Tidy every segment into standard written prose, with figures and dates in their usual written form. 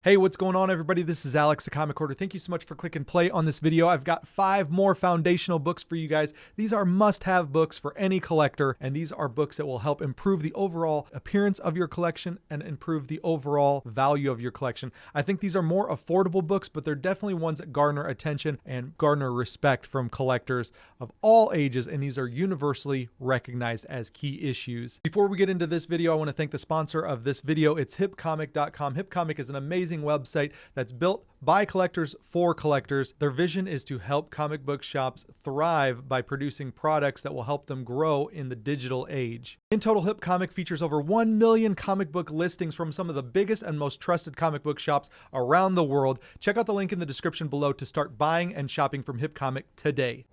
Hey, what's going on, everybody? This is Alex, the Comic Hoarder. Thank you so much for clicking play on this video. I've got 5 more foundational books for you guys. These are must-have books for any collector, and these are books that will help improve the overall appearance of your collection and improve the overall value of your collection. I think these are more affordable books, but they're definitely ones that garner attention and garner respect from collectors of all ages, and these are universally recognized as key issues. Before we get into this video, I want to thank the sponsor of this video. It's hipcomic.com. Hipcomic is an amazing website that's built by collectors for collectors. Their vision is to help comic book shops thrive by producing products that will help them grow in the digital age. In total, HipComic features over 1 million comic book listings from some of the biggest and most trusted comic book shops around the world. Check out the link in the description below to start buying and shopping from HipComic today.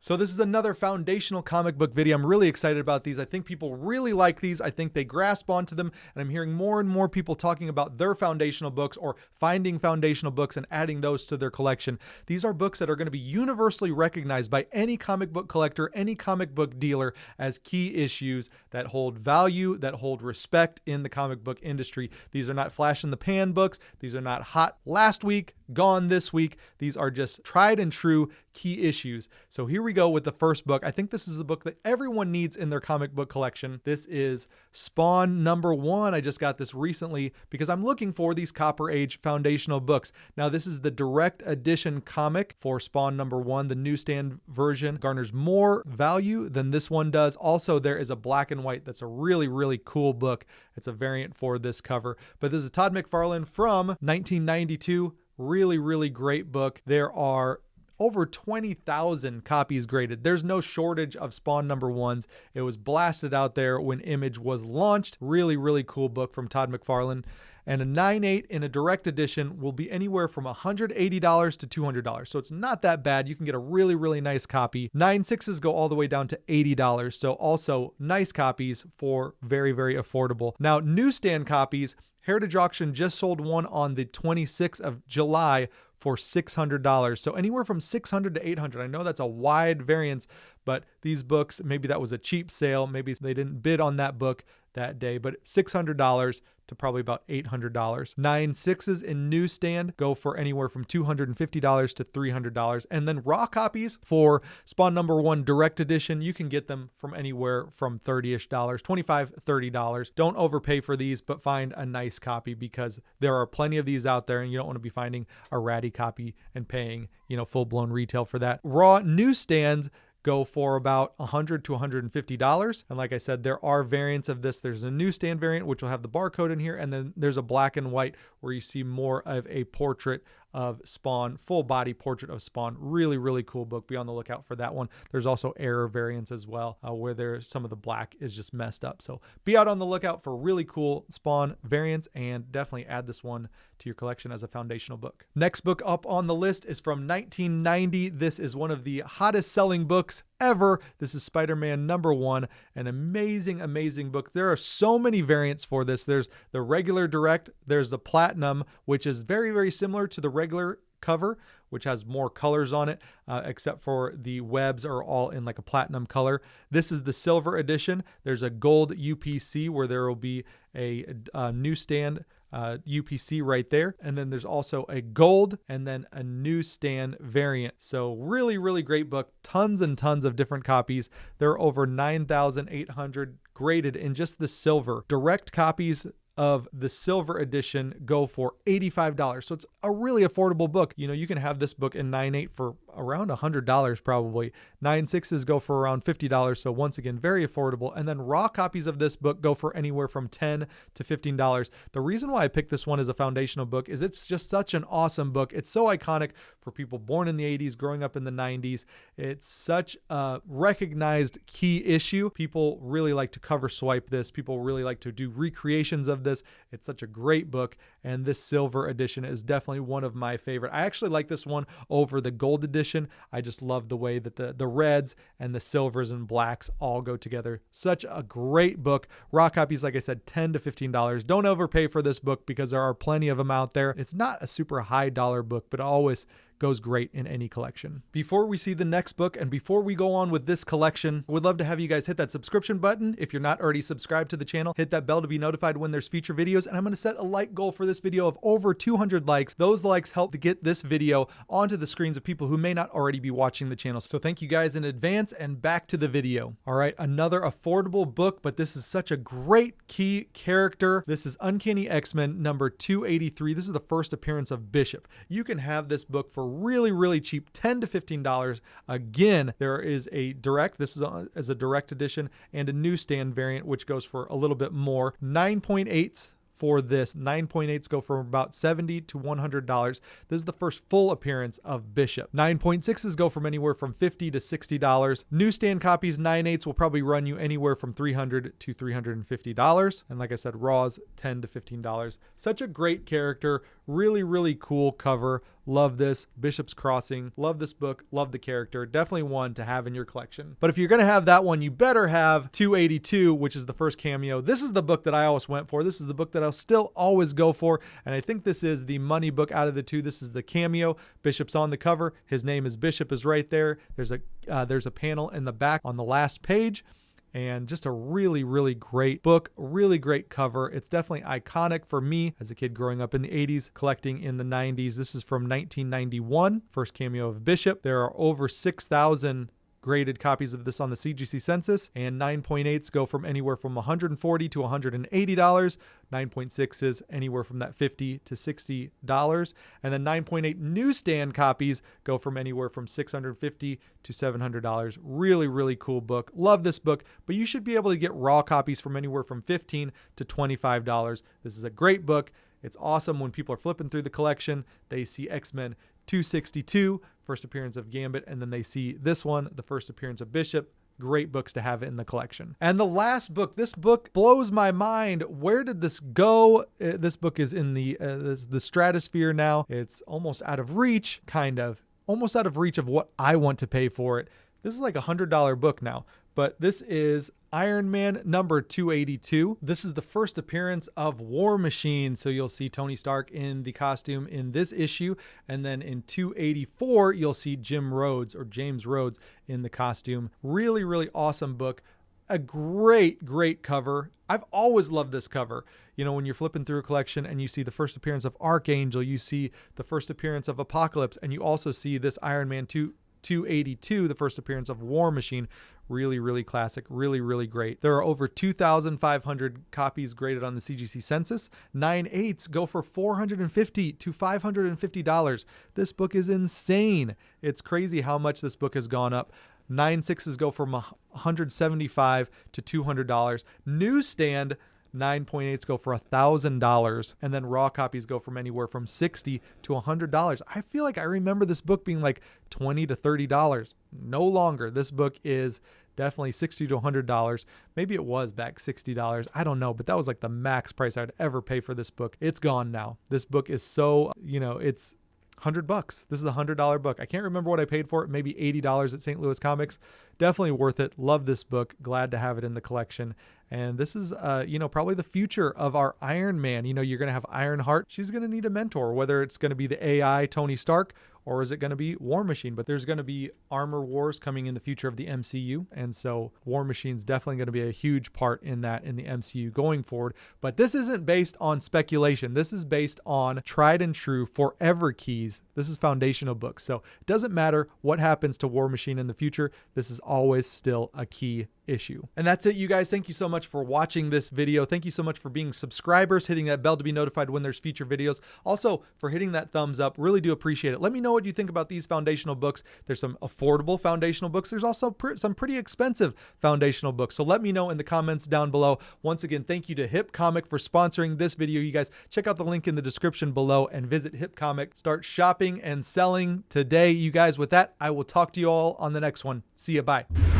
So this is another foundational comic book video. I'm really excited about these. I think people really like these. I think they grasp onto them, and I'm hearing more and more people talking about their foundational books or finding foundational books and adding those to their collection. These are books that are going to be universally recognized by any comic book collector, any comic book dealer as key issues that hold value, that hold respect in the comic book industry. These are not flash in the pan books. These are not hot last week, gone this week. These are just tried and true key issues. So here we go with the first book. I think this is a book that everyone needs in their comic book collection. This is Spawn #1. I just got this recently because I'm looking for these Copper Age foundational books. Now, this is the direct edition comic for Spawn #1. The newsstand version garners more value than this one does. Also, there is a black and white that's a really, really cool book. It's a variant for this cover. But this is Todd McFarlane from 1992. Really, really great book. There are over 20,000 copies graded. There's no shortage of Spawn #1s. It was blasted out there when Image was launched. Really, really cool book from Todd McFarlane. And a 9/8 in a direct edition will be anywhere from $180 to $200. So it's not that bad. You can get a really, really nice copy. 9/6s go all the way down to $80. So also nice copies for very, very affordable. Now, newsstand copies, Heritage Auction just sold one on the 26th of July for $600. So anywhere from $600 to $800. I know that's a wide variance, but these books, maybe that was a cheap sale. Maybe they didn't bid on that book that day, but $600 to probably about $800. 9/6s in newsstand go for anywhere from $250 to $300. And then raw copies for Spawn #1 direct edition, you can get them from anywhere from $30-ish, $25, $30. Don't overpay for these, but find a nice copy because there are plenty of these out there and you don't want to be finding a ratty copy and paying, full-blown retail for that. Raw newsstands go for about $100 to $150. And like I said, there are variants of this. There's a newsstand variant, which will have the barcode in here. And then there's a black and white where you see more of a portrait of Spawn, full body portrait of Spawn. Really, really cool book. Be on the lookout for that one. There's also error variants as well, where there's some of the black is just messed up. So be out on the lookout for really cool Spawn variants and definitely add this one to your collection as a foundational book. Next book up on the list is from 1990. This is one of the hottest selling books ever. This is SpiderMan #1, an amazing, amazing book. There are so many variants for this. There's the regular direct, there's the platinum, which is very, very similar to the regular cover, which has more colors on it, except for the webs are all in like a platinum color. This is the silver edition. There's a gold UPC where there will be a newsstand UPC right there. And then there's also a gold and then a newsstand variant. So really, really great book. Tons and tons of different copies. There are over 9,800 graded in just the silver. Direct copies of the silver edition go for $85. So it's a really affordable book. You can have this book in 9/8 for around $100 probably. 9/6s go for around $50. So once again, very affordable. And then raw copies of this book go for anywhere from $10 to $15. The reason why I picked this one as a foundational book is it's just such an awesome book. It's so iconic for people born in the 80s, growing up in the 90s. It's such a recognized key issue. People really like to cover swipe this. People really like to do recreations of this. It's such a great book. And this silver edition is definitely one of my favorite. I actually like this one over the gold edition. I just love the way that the reds and the silvers and blacks all go together. Such a great book. Raw copies, like I said, $10 to $15. Don't overpay for this book because there are plenty of them out there. It's not a super high dollar book, but it always goes great in any collection. Before we see the next book and before we go on with this collection, I would love to have you guys hit that subscription button. If you're not already subscribed to the channel, hit that bell to be notified when there's future videos. And I'm going to set a like goal for this video of over 200 likes. Those likes help to get this video onto the screens of people who may not already be watching the channel. So thank you guys in advance, and back to the video. All right, another affordable book, but this is such a great key character. This is Uncanny X-Men number 283. This is the first appearance of Bishop. You can have this book for really, really cheap, $10 to $15. Again, there is a direct, this is as a direct edition, and a newsstand variant, which goes for a little bit more. 9.8s for this. 9.8s go for about $70 to $100. This is the first full appearance of Bishop. 9.6s go from anywhere from $50 to $60. Newsstand copies, 9.8s will probably run you anywhere from $300 to $350. And like I said, raws, $10 to $15. Such a great character. Really, really cool cover. Love this. Bishop's Crossing. Love this book. Love the character. Definitely one to have in your collection. But if you're going to have that one, you better have 282, which is the first cameo. This is the book that I always went for. This is the book that I'll still always go for. And I think this is the money book out of the two. This is the cameo. Bishop's on the cover. His name is Bishop is right there. There's a panel in the back on the last page. And just a really, really great book, really great cover. It's definitely iconic for me as a kid growing up in the 80s, collecting in the 90s. This is from 1991, first cameo of Bishop. There are over 6,000 graded copies of this on the CGC census, and 9.8s go from anywhere from $140 to $180. 9.6s anywhere from that $50 to $60. And then 9.8 newsstand copies go from anywhere from $650 to $700. Really, really cool book. Love this book, but you should be able to get raw copies from anywhere from $15 to $25. This is a great book. It's awesome when people are flipping through the collection. They see X-Men 262, first appearance of Gambit, and then they see this one, the first appearance of Bishop. Great books to have in the collection. And the last book, this book blows my mind. Where did this go? This book is in the stratosphere now. It's almost out of reach, almost out of reach of what I want to pay for it. This is like a $100 book now, but this is Iron Man number 282. This is the first appearance of War Machine. So you'll see Tony Stark in the costume in this issue. And then in 284, you'll see James Rhodes in the costume. Really, really awesome book. A great, great cover. I've always loved this cover. You know, when you're flipping through a collection and you see the first appearance of Archangel, you see the first appearance of Apocalypse, and you also see this Iron Man 282, the first appearance of War Machine. Really, really classic. Really, really great. There are over 2,500 copies graded on the CGC census. 9.8s go for $450 to $550. This book is insane. It's crazy how much this book has gone up. 9.6s go from $175 to $200. Newsstand 9.8s go for $1,000, and then raw copies go from anywhere from $60 to $100. I feel like I remember this book being like $20 to $30. No longer. This book is definitely $60 to $100. Maybe it was back $60. I don't know, but that was like the max price I'd ever pay for this book. It's gone now. This book is so, it's $100. This is a $100 book. I can't remember what I paid for it. Maybe $80 at St. Louis Comics. Definitely worth it. Love this book. Glad to have it in the collection. And this is, probably the future of our Iron Man. You're going to have Ironheart. She's going to need a mentor, whether it's going to be the AI Tony Stark or is it going to be War Machine? But there's going to be armor wars coming in the future of the MCU. And so War Machine's definitely going to be a huge part in that in the MCU going forward. But this isn't based on speculation. This is based on tried and true forever keys. This is foundational books. So it doesn't matter what happens to War Machine in the future. This is always still a key issue. And that's it, you guys. Thank you so much for watching this video. Thank you so much for being subscribers, hitting that bell to be notified when there's future videos. Also for hitting that thumbs up. Really do appreciate it. Let me know what you think about these foundational books. There's some affordable foundational books. There's also some pretty expensive foundational books. So let me know in the comments down below. Once again, thank you to Hip Comic for sponsoring this video. You guys check out the link in the description below and visit Hip Comic. Start shopping and selling today, you guys. With that, I will talk to you all on the next one. See ya. Bye.